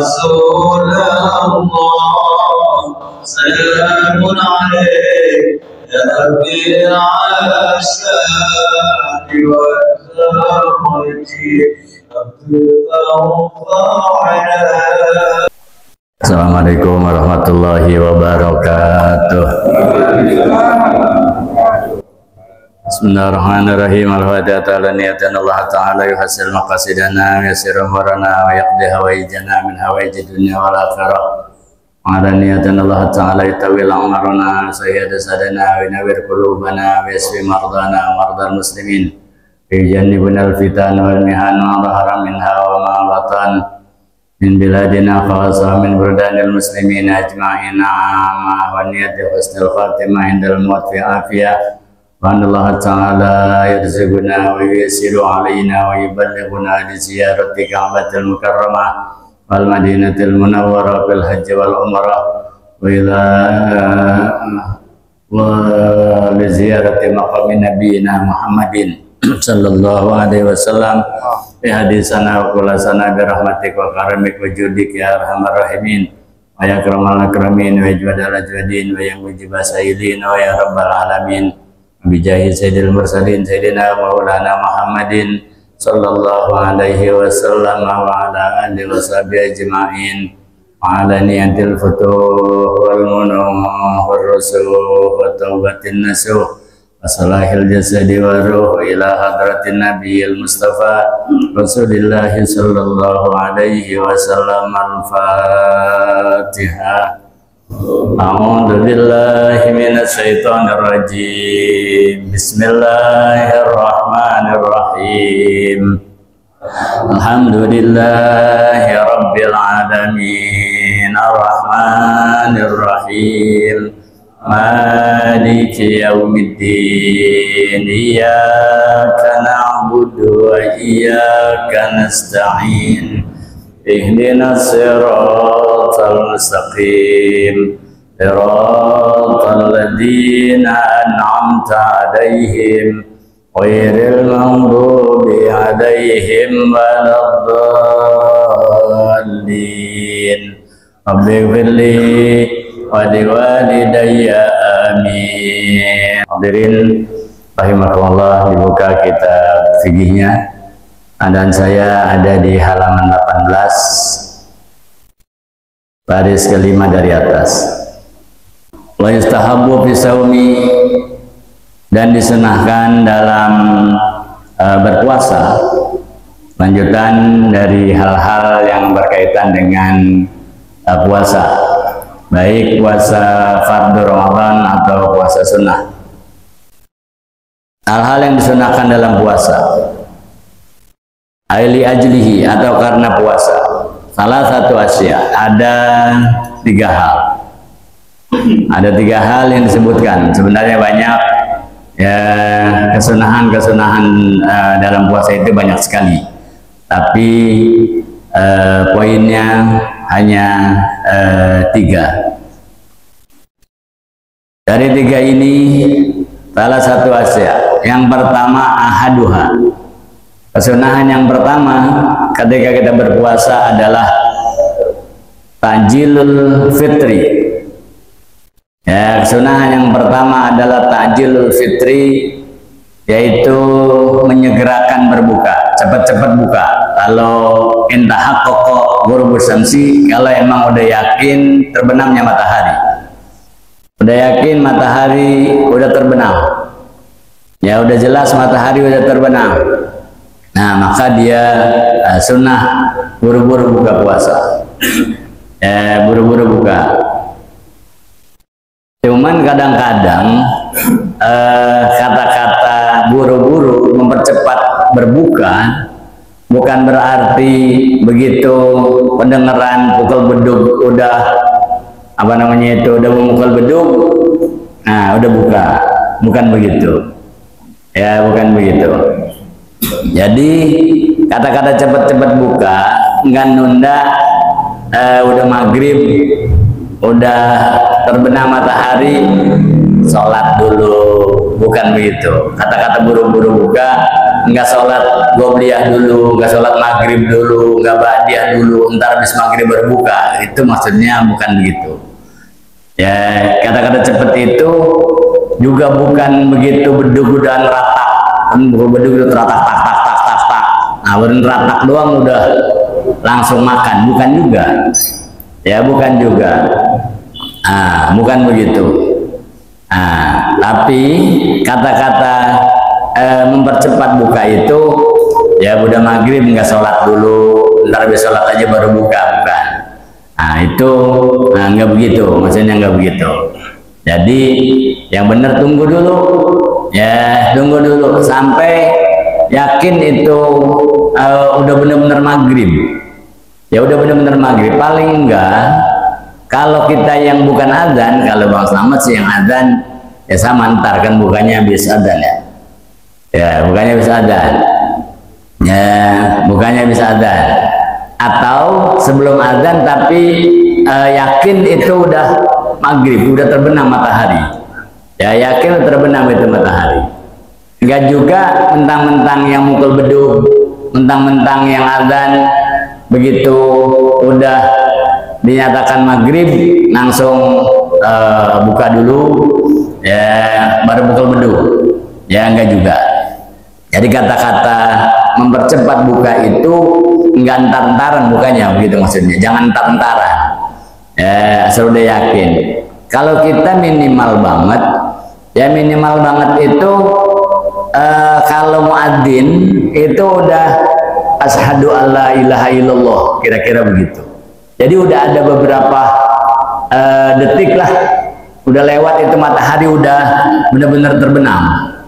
رسول الله سلام عليك يا ربيع الشام والدرج Assalamualaikum warahmatullahi wabarakatuh. Bismillahirrahmanirrahim. Al-Fatihah ala niyatan Allah Ta'ala yuhasil maqasidana wa yasir umurana wa yaqdi hawaijana min hawaiji dunia wal akhirah. Ala niyatan Allah Ta'ala yutawil amarana sayyid sadana wa nawir qulubana wa yasfi mardana mardal muslimin yujannibuna al-fitan wal mihan wa dhahara minha wa ma batan min biladina khasa min burdanil muslimin ajma'in amma wa niyati husnul khatimah indal maut fi afiyah wa Allah Ta'ala yarzuquna wa yusiru alaina wa yuballighuna li ziyarati Ka'batil Mukarramah wal Madinatil Munawwarah bil hajj wal umrah wa ila wa li ziyarati maqami nabiyina Muhammadin sallallahu alaihi wasallam bi hadisana wa qulasana bi rahmatik wa karamik wa judik ya arhamar rahimin wa ya akramal akramin wa jwadal ajwadin wa ya mujibas sayyidin wa ya rabbal alamin bijahi sayyidil mursalin sayyidina maulana Muhammadin sallallahu alaihi wasallam wa ala alihi washabihi ajma'in wa ala niyatil futuh wal munuh wal rusuh wa taubatin nasuh wa salahil jasadi wa ruh ila hadratin nabiyil mustafa rasulillahi sallallahu alaihi wasallam. Al-Fatihah. A'udzu billahi minasy syaithanir rajim. Bismillahirrahmanirrahim. Alhamdulillahi rabbil alamin. Arrahmanir rahim. Maliki yaumiddin. Iyyaka na'budu wa iyyaka nasta'in. Ihdinas siratal mustaqim siratal ladzina an'amta 'alaihim ghairil maghdubi 'alaihim waladdallin. Rabbighfirli wa liwalidayya amin. Hadirin rahimakumullah, dibuka kitab fikihnya. Dan saya ada di halaman 18 baris kelima dari atas. Wa yustahabbu fi shaumi, dan disunahkan dalam berpuasa, lanjutan dari hal-hal yang berkaitan dengan puasa, baik puasa fardu Ramadan atau puasa sunnah. Hal-hal yang disunahkan dalam puasa, aili ajlihi, atau karena puasa. Salah satu asya, ada 3 hal. Ada 3 hal yang disebutkan. Sebenarnya banyak ya, kesunahan-kesunahan dalam puasa itu banyak sekali. Tapi poinnya hanya 3. Dari 3 ini salah satu asya. Yang pertama ahaduha. Kesunahan yang pertama ketika kita berpuasa adalah ta'jilul fitri. Ya, kesunahan yang pertama adalah ta'jilul fitri, yaitu menyegerakan berbuka, cepat-cepat buka. Kalau intahaqqaqa ghurubus syamsi, kalau emang udah yakin terbenamnya matahari. Udah yakin matahari udah terbenam. Ya, udah jelas matahari udah terbenam. Nah, maka dia sunnah buru-buru buka puasa. Buru-buru buka. Cuman kadang-kadang kata-kata buru-buru mempercepat berbuka bukan berarti begitu pendengaran pukul beduk udah udah memukul beduk, nah udah buka. Bukan begitu. Ya, bukan begitu. Jadi kata-kata cepat-cepat buka, nggak nunda udah maghrib, udah terbenam matahari, sholat dulu, bukan begitu. Kata-kata buru-buru buka nggak sholat qobliyah dulu, nggak sholat maghrib dulu, nggak ba'diyah dulu, ntar habis maghrib berbuka. Itu maksudnya bukan begitu. Ya, kata-kata cepet itu juga bukan begitu bedug dan ratak. Bedug itu ratak tak tak tak tak tak. Nah, baru ratak doang udah langsung makan, bukan juga. Ya, bukan juga. Bukan begitu. Tapi kata-kata mempercepat buka itu ya udah maghrib nggak sholat dulu, ntar habis sholat aja baru buka, bukan. Itu nggak begitu, maksudnya nggak begitu. Jadi yang benar tunggu dulu, ya tunggu dulu sampai yakin itu udah benar-benar maghrib. Ya udah benar-benar maghrib. Paling enggak kalau kita yang bukan azan, kalau Bang Slamet sih yang azan ya sama, ntar kan bukannya habis azan ya. Ya bukannya habis azan. Ya bukannya habis azan. Atau sebelum azan tapi yakin itu udah maghrib, udah terbenam matahari. Ya yakin terbenam itu matahari. Enggak juga mentang-mentang yang mukul bedug, mentang-mentang yang azan begitu udah dinyatakan maghrib langsung buka dulu, ya baru mukul bedug. Ya enggak juga. Jadi kata-kata mempercepat buka itu enggak entar-entaran bukanya, begitu maksudnya. Jangan entar-entaran. Ya, asal udah yakin. Kalau kita minimal banget, ya minimal banget itu kalau muadzin itu udah asyhadu alla ilaha illallah, kira-kira begitu. Jadi udah ada beberapa detik lah, udah lewat itu matahari udah benar-benar terbenam.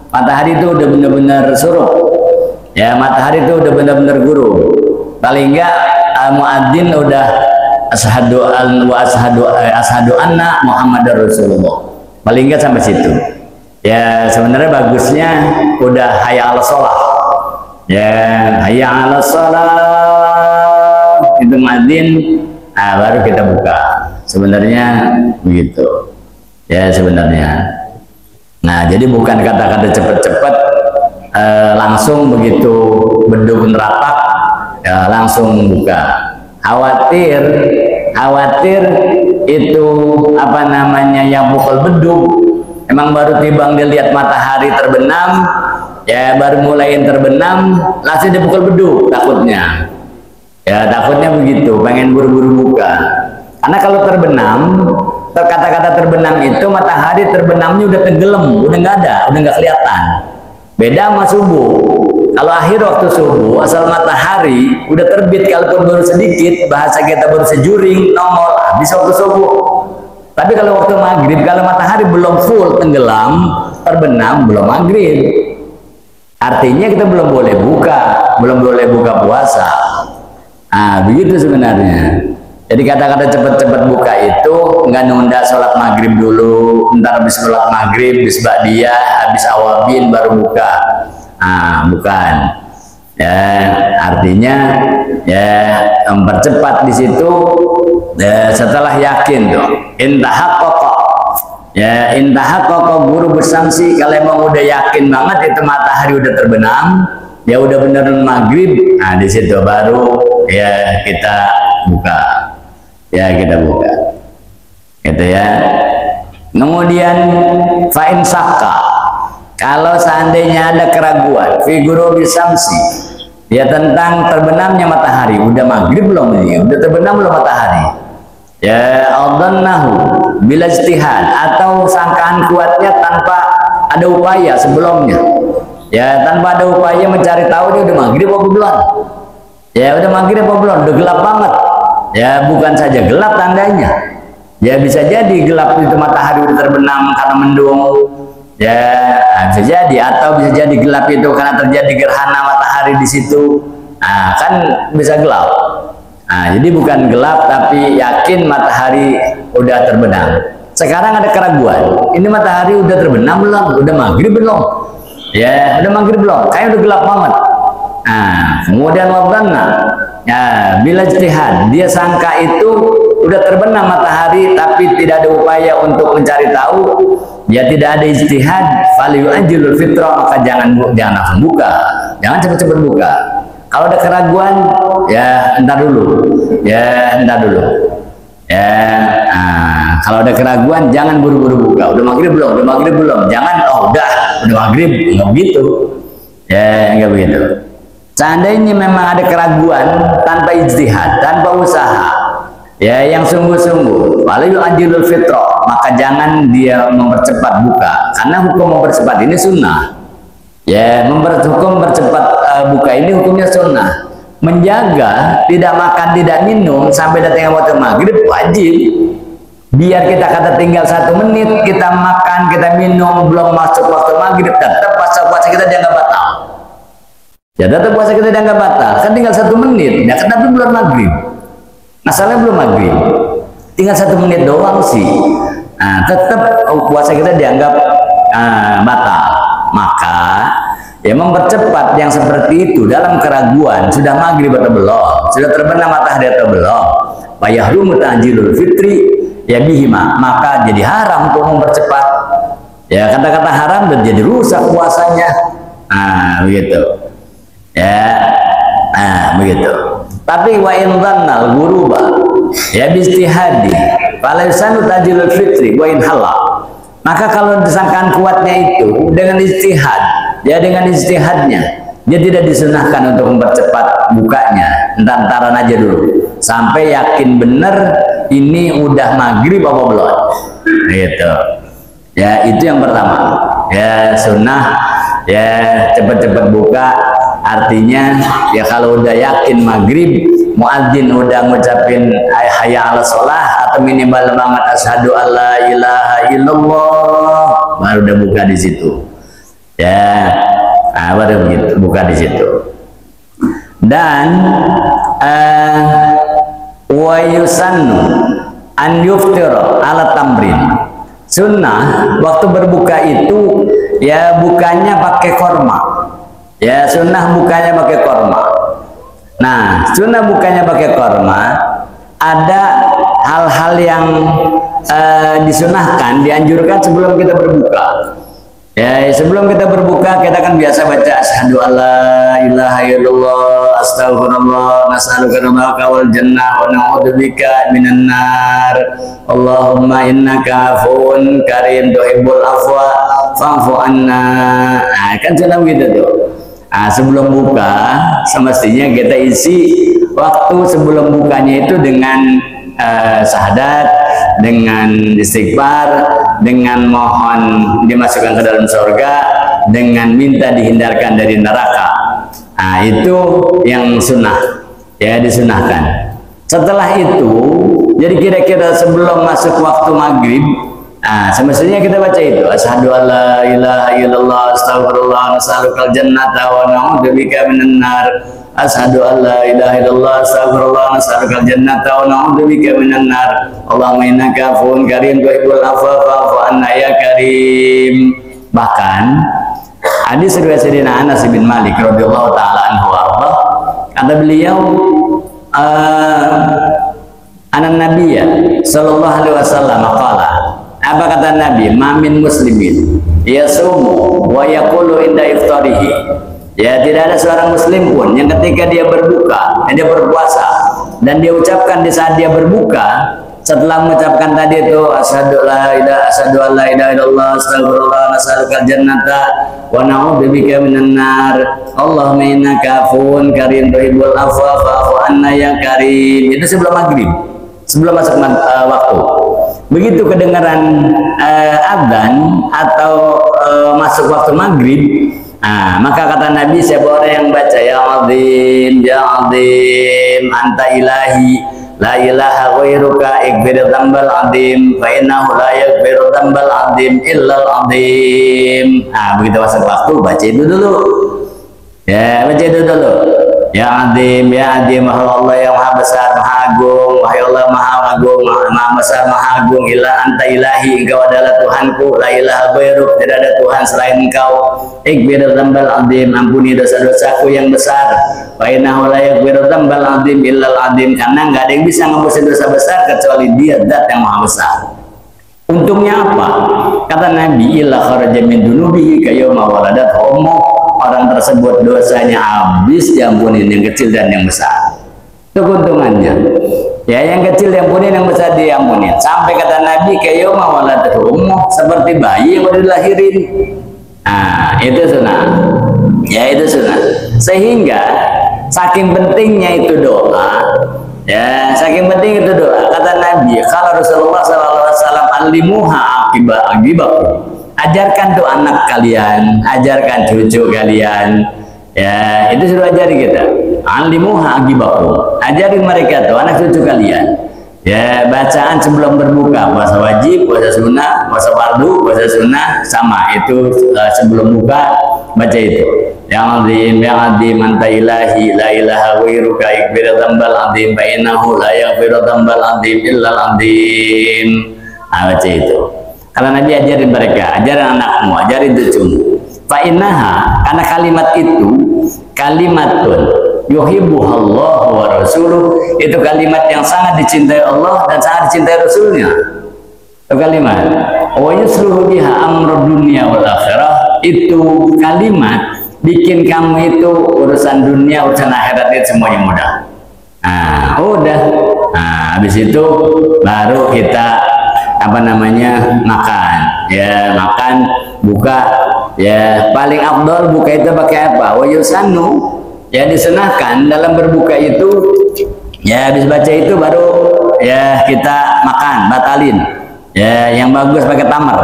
Matahari itu udah benar-benar surup. Ya, matahari itu udah benar-benar guru. Paling enggak muadzin udah asyhadu anna Muhammadar Rasulullah. Paling enggak sampai situ. Ya, sebenarnya bagusnya udah hayya 'alas shalah. Ya, hayya 'alas shalah itu muadzin, baru kita buka. Sebenarnya begitu. Ya, sebenarnya. Nah, jadi bukan kata-kata cepet-cepet langsung begitu bedug neratak ya langsung buka. Khawatir itu apa namanya yang pukul bedug emang baru timbang dilihat matahari terbenam, ya baru mulai terbenam langsung dipukul bedug, takutnya. Ya takutnya begitu, pengen buru-buru buka. Karena kalau terbenam, kata-kata terbenam itu matahari terbenamnya udah tenggelam, udah nggak ada, udah nggak kelihatan. Beda sama subuh. Kalau akhir waktu subuh, asal matahari udah terbit, kalaupun baru sedikit, bahasa kita baru sejuring, nongol, habis waktu subuh. Tapi kalau waktu maghrib, kalau matahari belum full tenggelam, terbenam, belum maghrib. Artinya kita belum boleh buka, belum boleh buka puasa. Begitu sebenarnya. Jadi kata-kata cepet-cepet buka itu nggak nunda sholat maghrib dulu, ntar habis sholat maghrib, habis ba'diyah, habis awabin baru buka. Bukan. Ya, artinya ya mempercepat di situ ya, setelah yakin tuh. Intahaqqaqa. Ya, intahaqqaqa guru bersanksi kalau emang udah yakin banget itu matahari udah terbenam, ya udah bener maghrib. Di situ baru ya kita buka. Ya kita buka gitu ya. Kemudian fa'in sakka, kalau seandainya ada keraguan figuro bisamsi ya tentang terbenamnya matahari, udah maghrib belum ini, udah terbenam belum matahari, ya adhannahu bila ijtihad, atau sangkaan kuatnya tanpa ada upaya sebelumnya, ya tanpa ada upaya mencari tahu dia udah maghrib apa belum, ya udah maghrib apa belum, udah gelap banget. Ya bukan saja gelap tandanya, ya bisa jadi gelap itu matahari udah terbenam karena mendung, ya bisa jadi, atau bisa jadi gelap itu karena terjadi gerhana matahari di situ, kan bisa gelap. Jadi bukan gelap tapi yakin matahari udah terbenam. Sekarang ada keraguan, ini matahari udah terbenam belum, udah maghrib belum, ya udah maghrib belum, kayaknya udah gelap banget. Kemudian wadhanna, ya bila ijtihad, dia sangka itu udah terbenam matahari tapi tidak ada upaya untuk mencari tahu, ya tidak ada ijtihad, falyu'ajjilul fitrah, maka jangan langsung buka. jangan cepat-cepat buka. Kalau ada keraguan, ya entar dulu. Ya, kalau ada keraguan, jangan buru-buru buka. Udah maghrib belum? Jangan, udah maghrib, nggak begitu. Ya, nggak begitu. Seandainya memang ada keraguan tanpa ijtihad, tanpa usaha, ya yang sungguh-sungguh, wala yu'ajjilul fitra, maka jangan dia mempercepat buka, karena hukum mempercepat ini sunnah. Ya, hukum mempercepat buka ini hukumnya sunnah. Menjaga tidak makan tidak minum sampai datangnya waktu maghrib wajib. Biar kita kata tinggal 1 menit kita makan kita minum belum masuk waktu maghrib, tetap puasa kita dianggap batal. Ya tetap puasa kita dianggap batal. Kan tinggal 1 menit. Ya kenapa belum maghrib? Masalahnya belum maghrib. Tinggal 1 menit doang sih. Nah, tetap puasa kita dianggap batal. Maka ya mempercepat yang seperti itu dalam keraguan, sudah maghrib atau belum, sudah terbenam matahari atau belum, fayahrumu ta'jilul fitri ya bihima, maka jadi haram untuk mempercepat. Ya kata-kata haram dan jadi rusak puasanya. Begitu. Ya, begitu. Tapi wa in dhannal ghuruba ya bijtihadi fala yusanu ta'jilul fitri wa in halal. Maka kalau disangkaan kuatnya itu dengan ijtihad, ya dengan ijtihadnya, dia tidak disunahkan untuk mempercepat bukanya, entar-entaran aja dulu, sampai yakin benar ini udah maghrib apa belum, gitu. Ya itu yang pertama. Ya sunnah, ya cepet-cepet buka, artinya ya kalau udah yakin maghrib, muadzin udah ngucapin hayya 'alas shalah atau minimal banget asyhadu alla ilaha illallah, baru udah buka di situ. Ya, baru begitu buka di situ. Dan wa yusannu an yuftira ala tamrin. Sunnah waktu berbuka itu ya bukanya pakai korma. Ya sunnah bukanya pakai korma. Nah, sunnah bukanya pakai korma, ada hal-hal yang disunahkan, dianjurkan sebelum kita berbuka. Ya, sebelum kita berbuka kita kan biasa baca asyhadu alla ilaha illallah, astaghfirullah, nas'aluka ridhaka wal jannah wa na'udzubika minan nar. Allahumma innaka afuwun karim tuhibbul afwa fa'fu anna. Kan sudah begitu tuh. Sebelum buka semestinya kita isi waktu sebelum bukanya itu dengan syahadat, dengan istighfar, dengan mohon dimasukkan ke dalam surga, dengan minta dihindarkan dari neraka. Itu yang sunnah, ya disunahkan. Setelah itu, jadi kira-kira sebelum masuk waktu maghrib, semestinya kita baca itu asyhadu alla ilaha illallah, astaghfirullah, nas'alukal jannata wa na'udzubika minan nar. Asyhadu alla ilaha illallah, astaghfirullah, nas'alukal jannata wa na'udzubika minan nar. Allahumma innaka afuwun karim tuhibbul afwa fa'fu anna ya karim. Bahkan hadis riwayat Sayyidina Anas bin Malik radhiyallahu taala anhu arba, kata beliau anan nabiyya sallallahu alaihi wasallam qala, apa kata Nabi, mamin muslimin yasumu wa yaqulu inda iftarihi. Ya tidak ada seorang muslim pun yang ketika dia berbuka, dia berpuasa dan dia ucapkan di saat dia berbuka, setelah mengucapkan tadi itu asyhadu alla ilaha illallah, astaghfirullah, nas'alukal jannata wa na'udzubika minan nar. Allahumma innaka afuwun karim tuhibbul afwa fa'fu anna ya karim. Itu sebelum maghrib, sebelum masuk waktu. Begitu kedengaran adzan atau masuk waktu maghrib, maka kata Nabi, siapa orang yang baca ya azim anta ilahi la ilaha ghairuka ighfir dzambal azim fa innahu la yaghfiru dzambal azim illal azim. Begitu masuk waktu baca itu dulu. Ya, baca itu dulu. Ya azim wahai Allah yang maha besar maha agung, wahai Allah maha agung maha besar maha agung, illa anta ilahi, engkau adalah Tuhanku, la ilaha ghairuk, tidak ada Tuhan selain engkau. Ighfir dzambal azim, ampuni dosa-dosaku yang besar. Fa innahu la yaghfiru dzambal azim illal azim, karena enggak ada yang bisa ngapusin dosa besar kecuali Dia, Zat yang maha besar. Untungnya apa? Kata Nabi, illa kharaja min dunubihi ka yauma waladat ummu orang tersebut dosanya habis diampunin, yang kecil dan yang besar. Itu keuntungannya. Ya, yang kecil diampunin, yang besar diampunin. Sampai kata Nabi, kayoma waladatu ummuh, seperti bayi yang baru dilahirin. Nah, itu sunnah. Ya, itu sunnah. Sehingga saking pentingnya itu doa. Ya, saking penting itu doa. Kata Nabi, kalau Rasulullah SAW alimuha akibakum. Ajarkan tuh anak kalian, ajarkan cucu kalian. Ya, itu suruh ajari kita. Alimuha akibakum. Ajarin mereka tuh anak cucu kalian. Ya, bacaan sebelum berbuka, puasa wajib, puasa sunnah, puasa fardu, puasa sunnah, sama itu sebelum buka baca itu. Yang azim anta ilahi la ilaha ghairuka ikbir dzambal azim fa innahu la yaghfiru dzambal azim illa azim. Baca itu. Kalau Nabi ajarin mereka, ajarin anakmu, ajarin cucumu. Fa innaha, karena kalimat itu kalimatun yuhibbuhallahu wa rasuluh, itu kalimat yang sangat dicintai Allah dan sangat dicintai Rasulnya. Itu kalimat wa yusluhu biha amru dunya wal akhirah, itu kalimat bikin kamu itu urusan dunia, urusan akhirat itu semuanya mudah. Nah, udah. Nah, habis itu baru kita makan. Ya, makan, buka. Ya, paling afdal buka itu pakai apa? Wa yusanu. Ya, disunahkan dalam berbuka itu, ya habis baca itu baru ya kita makan, batalin. Ya, yang bagus pakai tamar.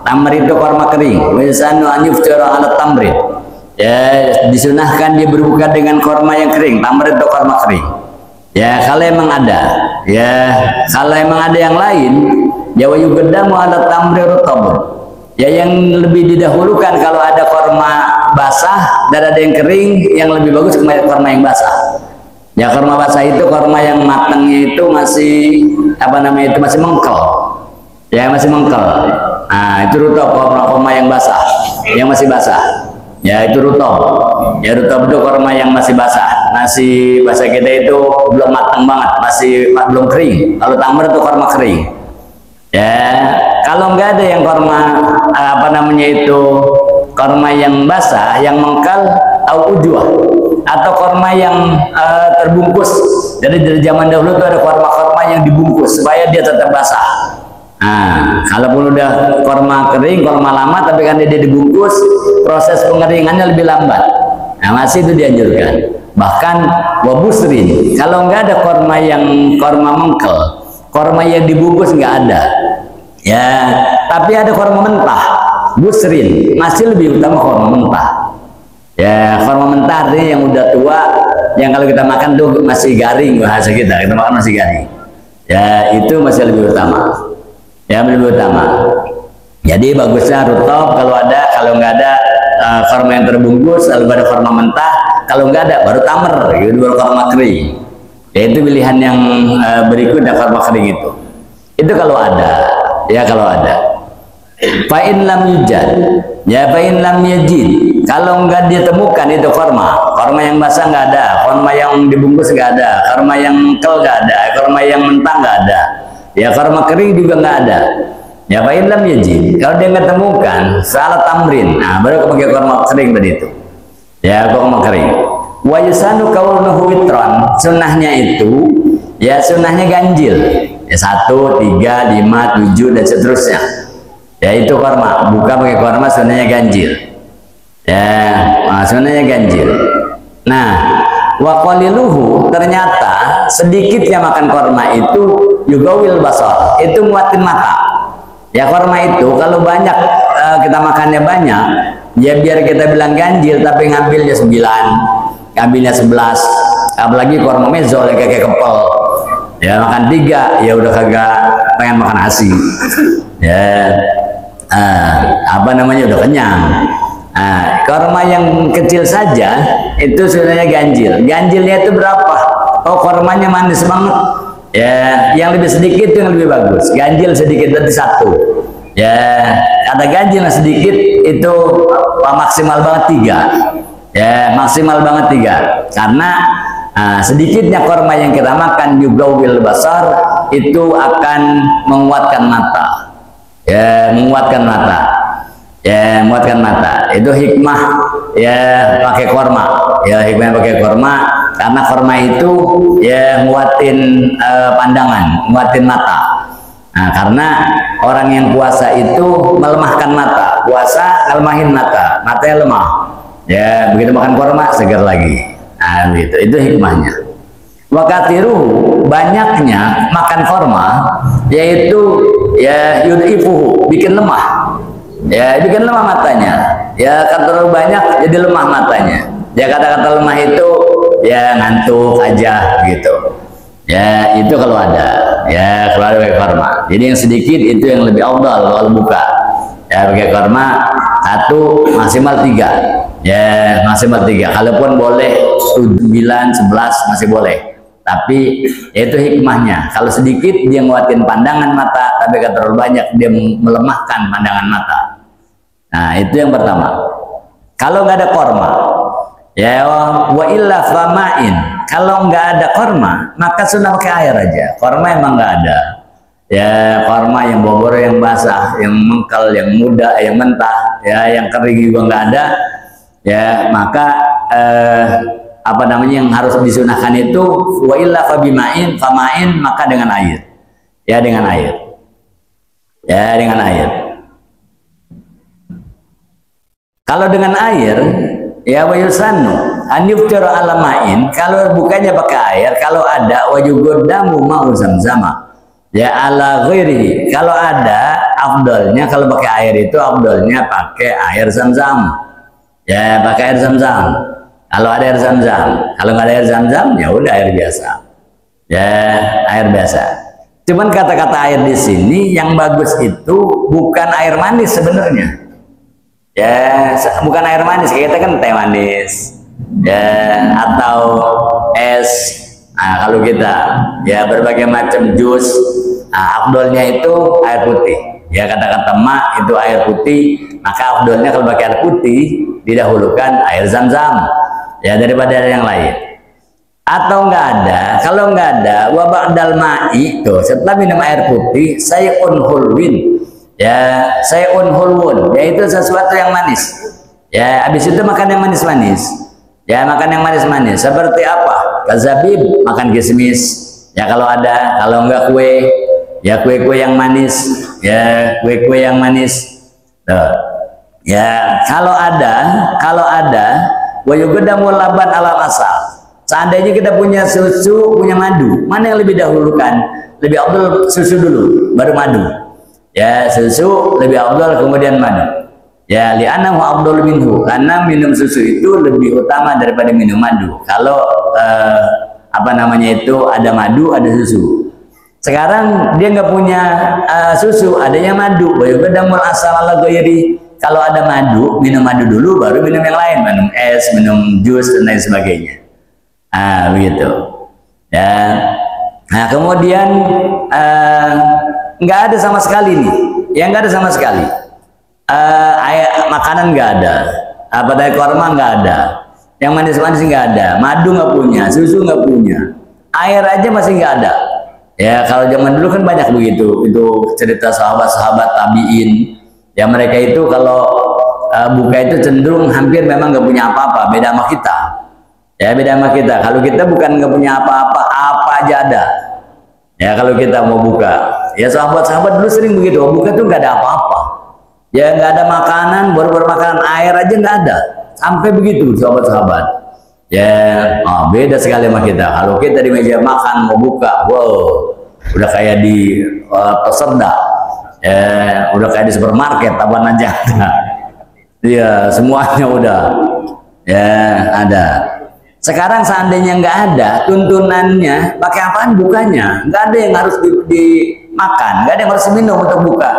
Tamar itu korma kering. Wa yusanu an yuftira ala tamrin. Ya, disunahkan dia berbuka dengan korma yang kering. Tamar itu korma kering. Ya, kalau emang ada. Ya, kalau emang ada yang lain, ya wa yuqaddamu ala tamri rutabun. Ya, yang lebih didahulukan kalau ada korma basah dan ada yang kering, yang lebih bagus korma yang basah. Ya, korma basah itu korma yang matangnya itu masih itu masih mengkel. Ya, masih mengkel. Nah, itu rutab, korma yang basah, yang masih basah. Ya, itu rutab. Ya, rutab itu korma yang masih basah. Nasi basah kita itu belum matang banget, masih belum kering. Kalau tamar itu korma kering. Ya, kalau nggak ada yang korma itu korma yang basah, yang mengkal atau ujwah, atau korma yang terbungkus. Jadi dari zaman dahulu itu ada korma-korma yang dibungkus supaya dia tetap basah. Nah, kalaupun udah korma kering, korma lama, tapi kan dia dibungkus, proses pengeringannya lebih lambat. Nah, masih itu dianjurkan. Bahkan wabusrin, kalau nggak ada korma yang korma mengkel, korma yang dibungkus nggak ada. Ya, tapi ada korma mentah, busrin, masih lebih utama korma mentah. Ya, korma mentah ini yang udah tua, yang kalau kita makan tuh masih garing bahasa kita makan masih garing. Ya, itu masih lebih utama. Ya, lebih utama. Jadi bagusnya rutab kalau ada, kalau nggak ada korma yang terbungkus, lalu ada korma mentah, kalau nggak ada baru tamar, gitu, baru korma kering. Ya, itu pilihan yang berikutnya korma kering itu. Itu kalau ada, ya kalau ada. Fa'in lam yujad, ya fa'in lam yajid. Kalau nggak ditemukan itu korma yang basah nggak ada, korma yang dibungkus nggak ada, korma yang kel nggak ada, korma yang mentah nggak ada. Ya, korma kering juga nggak ada. Ya, fa'in lam yajid. Kalau dia nggak temukan, salah tamrin. Nah, baru pakai korma kering tadi itu. Ya, korma kering. Wa yusanu kaunuhu witron. Sunnahnya itu, ya sunnahnya ganjil. Ya, 1, 3, 5, 7 dan seterusnya. Ya, itu korma. Buka pakai korma, sunnahnya ganjil. Ya, sunnahnya ganjil. Nah, wa qaliluhu, ternyata sedikitnya makan korma itu juga wil basar, itu nguatin mata. Ya, korma itu kalau banyak kita makannya banyak, ya biar kita bilang ganjil, tapi ngambilnya 9, ngambilnya 11, apalagi korma mezol yang kayak kepel. Ya, makan 3, ya udah kagak pengen makan nasi. Ya, udah kenyang. Korma yang kecil saja itu sebenarnya ganjil. Ganjilnya itu berapa? Oh, kormanya manis banget. Ya, yang lebih sedikit itu yang lebih bagus. Ganjil sedikit berarti 1. Ya, ada ganjil yang sedikit itu maksimal banget 3. Ya, maksimal banget 3. Karena sedikitnya korma yang kita makan juga wil basar itu akan menguatkan mata. Ya, menguatkan mata. Ya, menguatkan mata. Itu hikmah ya pakai korma. Ya hikmahnya pakai korma karena korma itu ya nguatin pandangan, nguatin mata. Nah, karena orang yang puasa itu melemahkan mata, puasa ngelemahin mata, matanya lemah. Ya begitu makan korma segar lagi. Nah gitu, itu hikmahnya. Wakatiruhu, banyaknya makan korma, yaitu ya yudhifuhu, bikin lemah. Ya bikin lemah matanya. Ya terlalu banyak jadi lemah matanya. Ya kata-kata lemah itu ya ngantuk aja gitu. Ya itu kalau ada. Ya kalau ada pakai korma. Jadi yang sedikit itu yang lebih afdal kalau buka. Ya pakai korma 1 maksimal 3. Ya maksimal 3. Kalaupun boleh 9, 11 masih boleh. Tapi itu hikmahnya. Kalau sedikit dia nguatin pandangan mata, tapi kalau terlalu banyak dia melemahkan pandangan mata. Nah itu yang pertama. Kalau nggak ada korma, ya wa illa famain. Kalau nggak ada korma, maka sunnah pakai air aja. Korma emang nggak ada. Ya korma yang bobor, yang basah, yang mengkal, yang muda, yang mentah, ya yang kering juga nggak ada. Ya maka apa namanya yang harus disunahkan itu wa illa fabimain, famain, maka dengan air. Ya dengan air. Ya dengan air. Kalau dengan air, ya wa yusannu an yuftiru ala ma'in, kalau bukannya pakai air, kalau ada wa yuqaddamu ma'u zamzama. Ya ala ghairihi, kalau ada afdalnya kalau pakai air itu afdalnya pakai air zam-zam. Ya pakai air zam-zam. Kalau ada air zam-zam, kalau nggak ada air zam-zam ya udah air biasa. Ya air biasa. Cuman kata-kata air di sini yang bagus itu bukan air manis sebenarnya. Ya bukan air manis, kita kan teh manis ya atau es. Nah kalau kita ya berbagai macam jus, nah, afdolnya itu air putih. Ya kata-kata mak itu air putih, maka afdolnya kalau pakai air putih didahulukan air zam-zam ya daripada yang lain. Atau nggak ada, kalau nggak ada wabak dalmai tuh setelah minum air putih sayun hulwin. Ya, sayun hulwun, yaitu sesuatu yang manis. Ya, habis itu makan yang manis-manis. Ya, makan yang manis-manis. Seperti apa? Kazabib, makan kismis. Ya, kalau ada, kalau enggak kue, ya kue-kue yang manis. Ya, kue-kue yang manis. Tuh. Ya, kalau ada, wa yuqaddamu laban ala asal. Seandainya kita punya susu, punya madu, mana yang lebih dahulukan? Lebih afdal susu dulu, baru madu. Ya susu lebih afdal kemudian madu. Ya li'annahu afdal minhu, karena minum susu itu lebih utama daripada minum madu. Kalau apa namanya itu ada madu ada susu. Sekarang dia nggak punya susu, adanya madu. Bayuqaddamul asal ala ghairi. Kalau ada madu, minum madu dulu baru minum yang lain, minum es, minum jus dan lain sebagainya. Ah begitu. Ya. Nah kemudian nggak ada sama sekali nih, yang nggak ada sama sekali. Makanan nggak ada, apa dari korma nggak ada, yang manis-manis nggak ada, madu nggak punya, susu nggak punya, air aja masih nggak ada. Ya kalau zaman dulu kan banyak begitu, itu cerita sahabat-sahabat tabiin. Ya mereka itu kalau buka itu cenderung hampir memang nggak punya apa-apa, beda sama kita. Ya beda sama kita. Kalau kita bukan nggak punya apa-apa, apa aja ada. Ya kalau kita mau buka, ya sahabat-sahabat dulu sering begitu, buka tuh nggak ada apa-apa. Ya nggak ada makanan, baru makanan, air aja nggak ada. Sampai begitu sahabat-sahabat. Ya beda sekali sama kita. Kalau kita di meja makan mau buka, wow, udah kayak di peserta, ya udah kayak di supermarket, apa aja. Iya semuanya udah, ya ada. Sekarang seandainya nggak ada tuntunannya, pakai apaan bukanya? Nggak ada yang harus dimakan, nggak ada yang harus diminum untuk buka.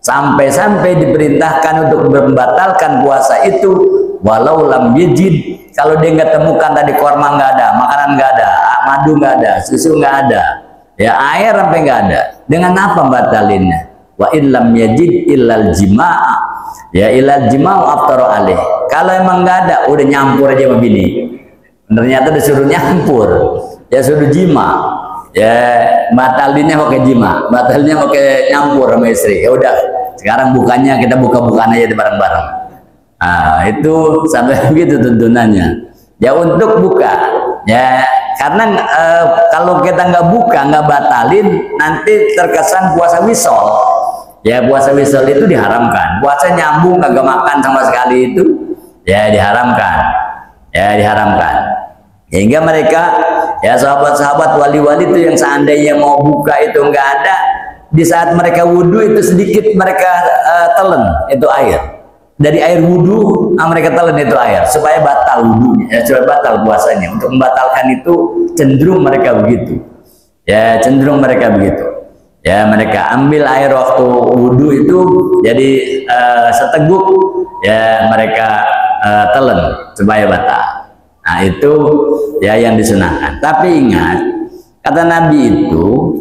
Sampai-sampai diperintahkan untuk membatalkan puasa itu, walau lam yajid. Kalau dia nggak temukan tadi korma nggak ada, makanan nggak ada, madu nggak ada, susu nggak ada, ya air sampai nggak ada. Dengan apa batalinnya? Wa illam yajid illal jima'a. Ya illal jima'u aftaru alaih. Kalau emang nggak ada, udah nyampur aja sama bini. Ternyata disuruh nyampur, ya suruh jima, ya batalinnya pakai jima, batalinnya pakai nyampur sama istri. Ya udah, sekarang bukannya kita buka-bukaan aja bareng-bareng. Nah, itu sampai begitu tuntunannya. Ya untuk buka, ya karena kalau kita nggak buka, nggak batalin, nanti terkesan puasa wisol. Ya puasa wisol itu diharamkan. Puasa nyambung kagak makan sama sekali itu, ya diharamkan. Ya diharamkan. Sehingga mereka, ya sahabat-sahabat wali-wali itu yang seandainya mau buka itu nggak ada, di saat mereka wudhu itu sedikit mereka telan itu air. Dari air wudhu, mereka telan itu air supaya batal wudhunya, ya, supaya batal puasanya. Untuk membatalkan itu cenderung mereka begitu, ya cenderung mereka begitu. Ya mereka ambil air waktu wudhu itu jadi seteguk, ya mereka telan supaya batal. Nah itu ya yang disunahkan. Tapi ingat kata Nabi itu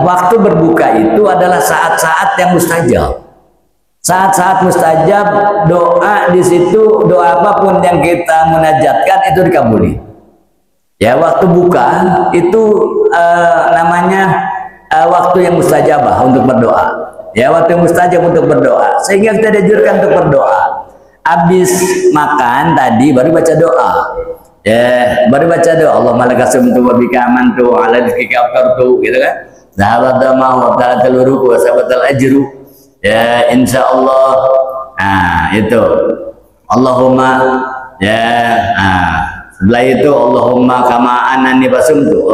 waktu berbuka itu adalah saat-saat yang mustajab. Saat-saat mustajab, doa di situ, doa apapun yang kita munajatkan itu dikabuli. Ya waktu buka itu namanya waktu yang mustajabah untuk berdoa. Ya waktu yang mustajab untuk berdoa. Sehingga kita dianjurkan untuk berdoa. Habis makan tadi baru baca doa. Ya baru baca doa. Allahumma lakasumtu wa bika amantu ala rizqika aftartu, gitu kan? Zahabat dama wa ta'atal uruku wa sabatal ajru. Ya insya Allah. Nah itu Allahumma, ya setelah itu Allahumma kama anani basumtu,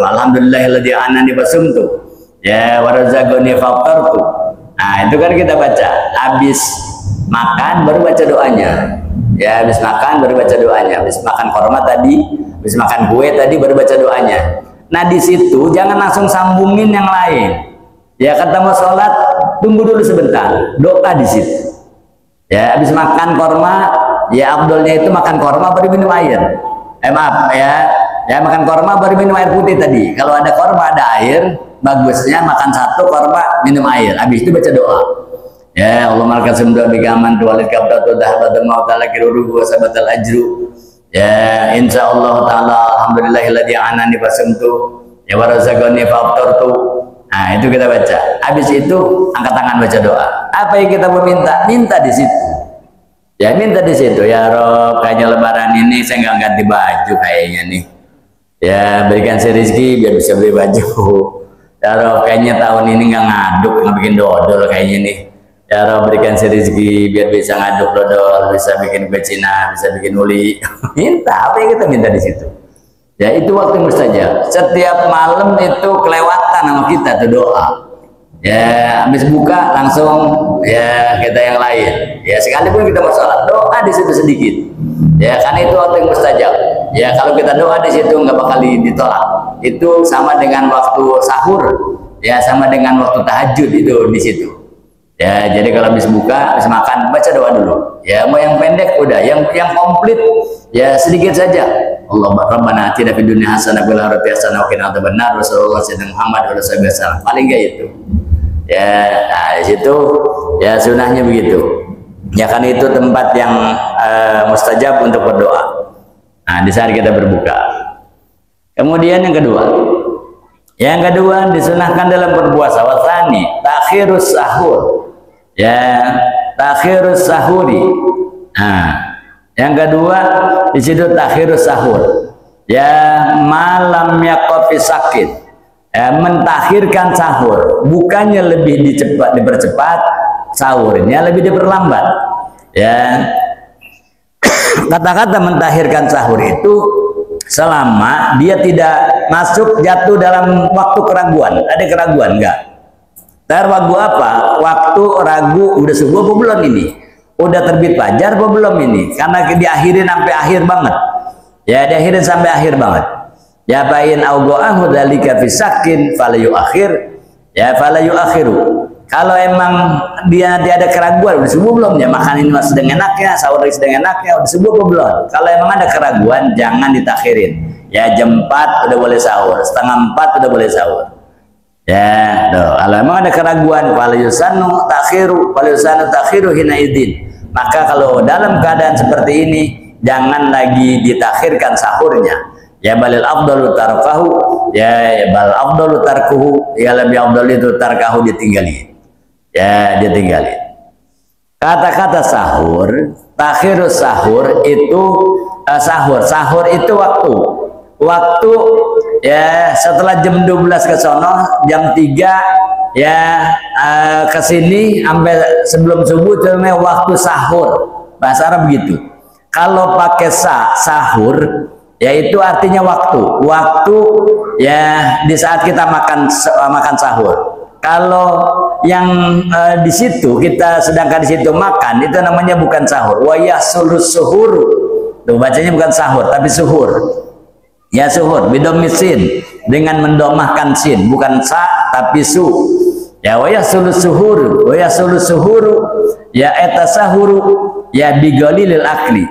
alhamdulillahilladzi anani basumtu, ya warazaqani faqtartu. Nah itu kan kita baca habis makan baru baca doanya. Ya habis makan baru baca doanya. Habis makan korma tadi, habis makan kue tadi baru baca doanya. Nah di situ jangan langsung sambungin yang lain. Ya kata mau sholat, tunggu dulu sebentar, doa di situ. Ya habis makan korma, ya abdolnya itu makan korma baru minum air. Maaf ya makan korma baru minum air putih tadi. Kalau ada korma ada air, bagusnya makan satu korma minum air. Habis itu baca doa. Ya Allah malakasum doa bikaman tualit kabdatu dahabatul mautala kiruruhu wa sabatal ajru. Ya insya Allah ta'ala alhamdulillahilladzi anani basumtu ya warazaqani fa'aftartu. Nah itu kita baca. Habis itu angkat tangan baca doa. Apa yang kita mau minta? Minta di situ. Ya minta di situ. Ya Rob, kayaknya Lebaran ini saya nggak ganti baju kayaknya nih. Ya berikan saya rezeki biar bisa beli baju. Ya Rob, kayaknya tahun ini nggak ngaduk, nggak bikin dodol kayaknya nih. Ya Rob, berikan saya rezeki biar bisa ngaduk dodol, bisa bikin kue Cina, bisa bikin uli. Minta. Apa yang kita minta di situ? Ya itu waktu mustajab. Setiap malam itu kelewatan sama kita tuh doa. Ya habis buka langsung ya kita yang lain. Ya sekalipun kita mau sholat doa di situ sedikit. Ya karena itu waktu yang mustajab. Ya kalau kita doa di situ nggak bakal ditolak. Itu sama dengan waktu sahur. Ya sama dengan waktu tahajud itu di situ. Ya jadi kalau habis buka, habis makan baca doa dulu. Ya mau yang pendek udah, yang komplit ya sedikit saja. Allahumma rabbana atina fid dunya hasanah wa fil akhirati hasanah wa qina adzabannar. Rasulullah sallallahu Muhammad wa sallam. Paling enggak itu. Ya, nah di situ ya sunahnya begitu. Ya kan itu tempat yang mustajab untuk berdoa. Nah, di saat kita berbuka. Kemudian yang kedua. Yang kedua disunahkan dalam berpuasa wasani takhirus sahur. Ya, takhirus sahuri. Nah, yang kedua di situ takhirus sahur. Ya, malam yakofi sakit. Ya, mentakhirkan sahur. Bukannya lebih dipercepat, sahurnya lebih diperlambat. Ya, kata-kata mentakhirkan sahur itu selama dia tidak masuk jatuh dalam waktu keraguan. Ada keraguan enggak? Ragu apa? Waktu ragu udah subuh apa belum ini? Udah terbit fajar apa belum ini? Karena diakhirin sampai akhir banget. Ya diakhirin sampai akhir banget. Ya bain augo'ahu dzalika fi sakin falayu akhir. Ya falayu akhiru. Kalau emang dia nanti ada keraguan udah subuh belum ya, makan ini masih sedang enaknya, sahur sedang enaknya, udah subuh apa belum? Kalau emang ada keraguan jangan ditakhirin. Ya jam 4 udah boleh sahur, setengah 4 udah boleh sahur. Ya, tuh. Kalau emang ada keraguan, falyusanu takhiru hina idin. Maka kalau dalam keadaan seperti ini, jangan lagi ditakhirkan sahurnya. Ya balil afdalu tarkahu, ya bal afdalu tarkuhu, ya lebih afdal itu tarkahu ditinggalin. Ya ditinggalin. Kata-kata sahur, takhirus sahur itu sahur itu waktu ya setelah jam 12 ke sono, jam 3 ya ke sini sampai sebelum subuh itu namanya waktu sahur. Bahasa Arab begitu. Kalau pakai sahur yaitu artinya waktu ya di saat kita makan sahur. Kalau yang di situ kita sedangkan di situ makan itu namanya bukan sahur. Wa yasulus suhuru. Tuh bacanya bukan sahur tapi suhur. Ya suhur bidomisin dengan mendomahkan sin, bukan sa tapi su. Ya wa yasulus suhuru, wa yasulus suhuru ya etasahuru ya bigolilil akli.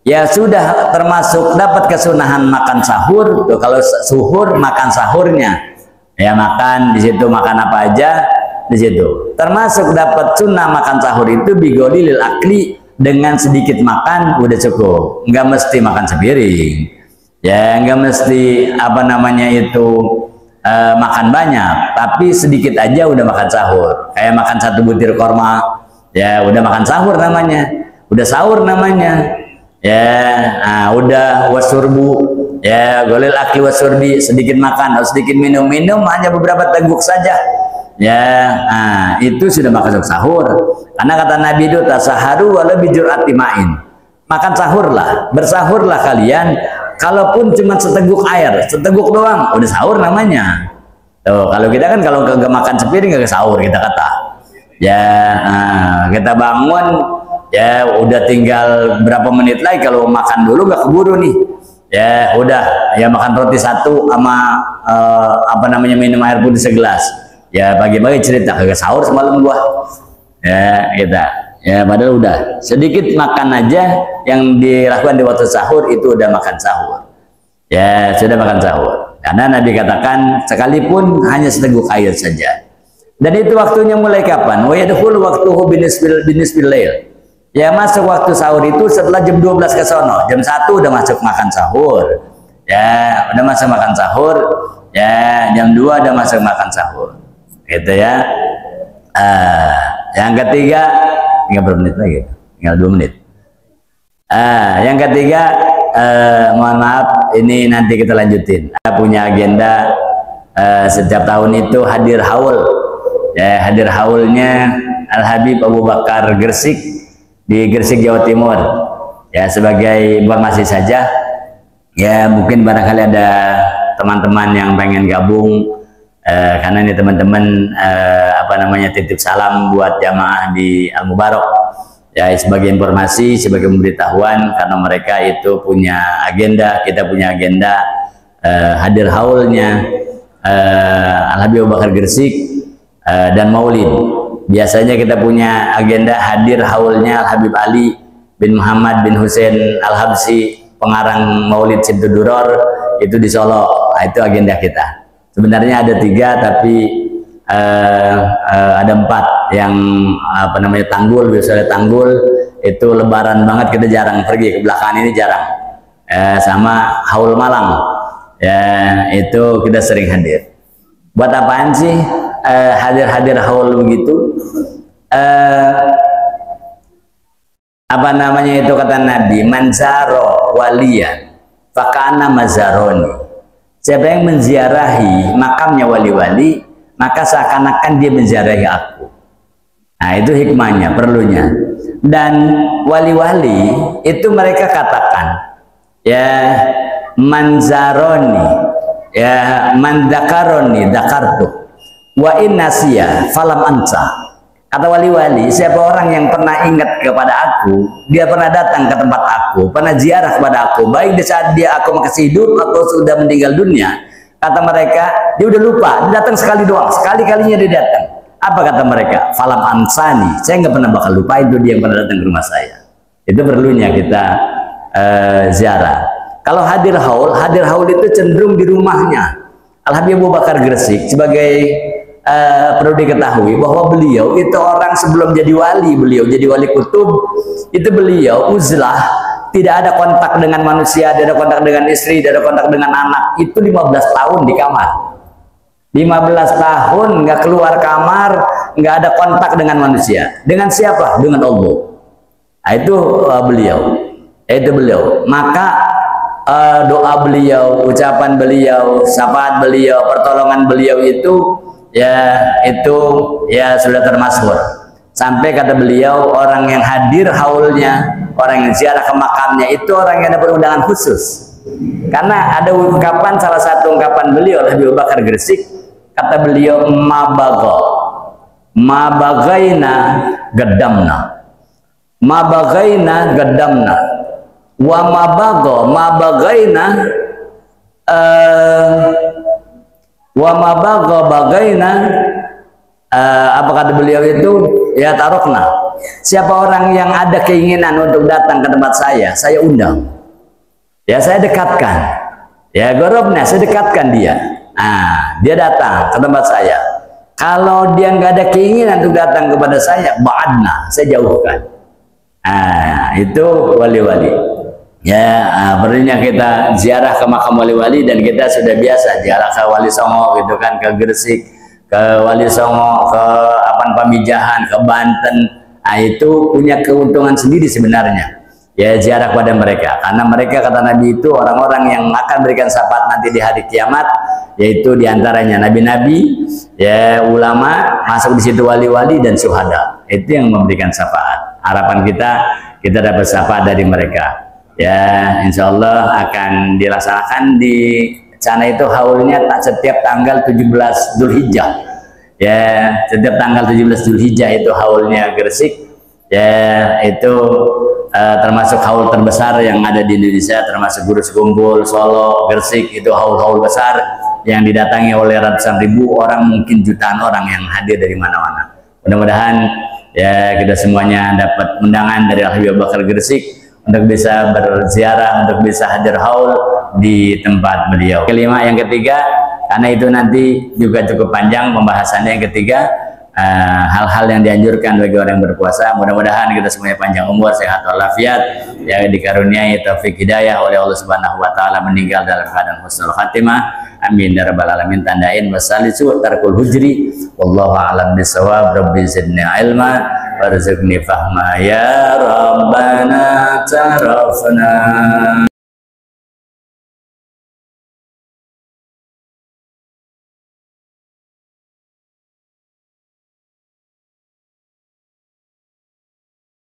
Ya sudah termasuk dapat kesunahan makan sahur. Tuh, kalau suhur makan sahurnya. Ya makan di situ, makan apa aja di situ. Termasuk dapat sunnah makan sahur itu bigolilil akli, dengan sedikit makan udah cukup. Enggak mesti makan sepiring. Ya enggak mesti apa namanya itu makan banyak, tapi sedikit aja udah makan sahur. Kayak makan 1 butir korma, ya udah makan sahur namanya. Udah sahur namanya. Ya, udah wasurbu, ya golil akli wasurbi, sedikit makan atau sedikit minum hanya beberapa teguk saja. Ya, itu sudah masuk sahur. Karena kata Nabi itu tasaharu wala bijur'ati ma'in. Makan sahurlah, bersahurlah kalian, kalaupun cuma seteguk air, seteguk doang, udah sahur namanya. Tuh, kalau kita kan kalau nggak makan sepiring nggak sahur kita kata. Ya, kita bangun. Ya udah tinggal berapa menit lagi, kalau makan dulu gak keburu nih. Ya udah, ya makan roti 1 sama apa namanya minum air putih segelas. Ya pagi-pagi cerita kagak sahur semalam gua. Ya kita, ya padahal udah sedikit makan aja yang dilakukan di waktu sahur itu udah makan sahur. Ya sudah makan sahur. Karena Nabi katakan sekalipun hanya seteguk air saja. Dan itu waktunya mulai kapan? Wa yadkhulu waqtuhu binisbil lail. Ya masuk waktu sahur itu setelah jam 12 ke sono. Jam 1 udah masuk makan sahur. Ya, udah masuk makan sahur. Ya, jam 2 udah masuk makan sahur. Gitu ya. Yang ketiga, tinggal berapa menit lagi? Tinggal 2 menit. Yang ketiga, mohon maaf, ini nanti kita lanjutin. Punya agenda setiap tahun itu hadir haul. Ya, hadir haulnya Al Habib Abu Bakar Gresik di Gresik Jawa Timur. Ya sebagai informasi saja, ya mungkin barangkali ada teman-teman yang pengen gabung, karena ini teman-teman apa namanya titip salam buat jamaah di Al Mubarak. Ya sebagai informasi, sebagai pemberitahuan, karena mereka itu punya agenda, kita punya agenda hadir haulnya Al Habib Abu Bakar Gresik dan Maulid. Biasanya kita punya agenda hadir haulnya Al Habib Ali bin Muhammad bin Husain Al-Habsyi, pengarang Maulid Simtuduror, itu di Solo. Itu agenda kita. Sebenarnya ada 3 tapi ada 4 yang apa namanya Tanggul, biasanya Tanggul itu lebaran banget kita jarang pergi, ke belakang ini jarang. Sama haul Malang, ya itu kita sering hadir. Buat apaan sih hadir haul begitu? Apa namanya itu kata Nabi, manzaro waliyan fakana mazaroni. Siapa yang menziarahi makamnya wali-wali, maka seakan-akan dia menziarahi aku. Nah itu hikmahnya, perlunya. Dan wali-wali itu mereka katakan, ya manzaroni, ya mandakaroni dakartu wa innasiya falam ansa. Kata wali-wali, siapa orang yang pernah ingat kepada aku, dia pernah datang ke tempat aku, pernah ziarah kepada aku, baik di saat dia aku masih hidup atau sudah meninggal dunia, kata mereka, dia udah lupa, dia datang sekali doang, sekali-kalinya dia datang. Apa kata mereka? Falam ansani, saya nggak pernah bakal lupa itu dia yang pernah datang ke rumah saya. Itu perlunya kita ziarah. Kalau hadir haul itu cenderung di rumahnya. Al Habib Abu Bakar Gresik sebagai perlu diketahui bahwa beliau itu orang sebelum jadi wali, beliau jadi wali kutub, itu beliau uzlah, tidak ada kontak dengan manusia, tidak ada kontak dengan istri, tidak ada kontak dengan anak. Itu 15 tahun di kamar, 15 tahun nggak keluar kamar, nggak ada kontak dengan manusia. Dengan siapa? Dengan Allah. Nah, itu beliau. Maka doa beliau, ucapan beliau, syafaat beliau, pertolongan beliau itu sudah termasyhur. Sampai kata beliau, orang yang hadir haulnya, orang yang ziarah ke makamnya itu orang yang dapat undangan khusus. Karena ada ungkapan, salah satu ungkapan beliau Habib Bakar Gresik, kata beliau, mabagaina gedamna, wa mabago bagaina, apa kata beliau itu, ya tarokna. Siapa orang yang ada keinginan untuk datang ke tempat saya undang, ya saya dekatkan, ya gorobnya saya dekatkan dia. Nah, dia datang ke tempat saya. Kalau dia nggak ada keinginan untuk datang kepada saya, ba'adna, saya jauhkan. Nah, itu wali-wali. Ya, perlunya kita ziarah ke makam wali-wali, dan kita sudah biasa ziarah ke Wali Songo gitu kan, ke Gresik, ke Wali Songo, ke Pamijahan, ke Banten. Nah, itu punya keuntungan sendiri sebenarnya. Ya, ziarah kepada mereka, karena mereka kata Nabi itu orang-orang yang akan berikan syafaat nanti di hari kiamat, yaitu diantaranya nabi-nabi, ya ulama, masuk di situ wali-wali dan syuhada. Itu yang memberikan syafaat. Harapan kita dapat syafaat dari mereka. Ya, insya Allah akan dilaksanakan di sana itu haulnya setiap tanggal 17 Dzulhijjah. Ya, setiap tanggal 17 Dzulhijjah itu haulnya Gresik. Ya, itu termasuk haul terbesar yang ada di Indonesia, termasuk Gurus Kumpul, Solo, Gresik, itu haul-haul besar yang didatangi oleh ratusan ribu orang, mungkin jutaan orang yang hadir dari mana-mana. Mudah-mudahan ya kita semuanya dapat undangan dari Habib Bakar Gresik untuk bisa berziarah, untuk bisa hadir haul di tempat beliau. Yang ketiga, karena itu nanti juga cukup panjang pembahasannya, yang ketiga, hal-hal yang dianjurkan bagi orang yang berpuasa. Mudah-mudahan kita semuanya panjang umur, sehat walafiat, ya dikaruniai taufik hidayah oleh Allah Subhanahu wa taala, meninggal dalam keadaan husnul khatimah. Amin ya rabbal alamin. Tandain wasalisu tarkul hujri, wallahu a'lam bisawab. Rabbi zidni ilma warzuqni fahma ya rabbana tarafna.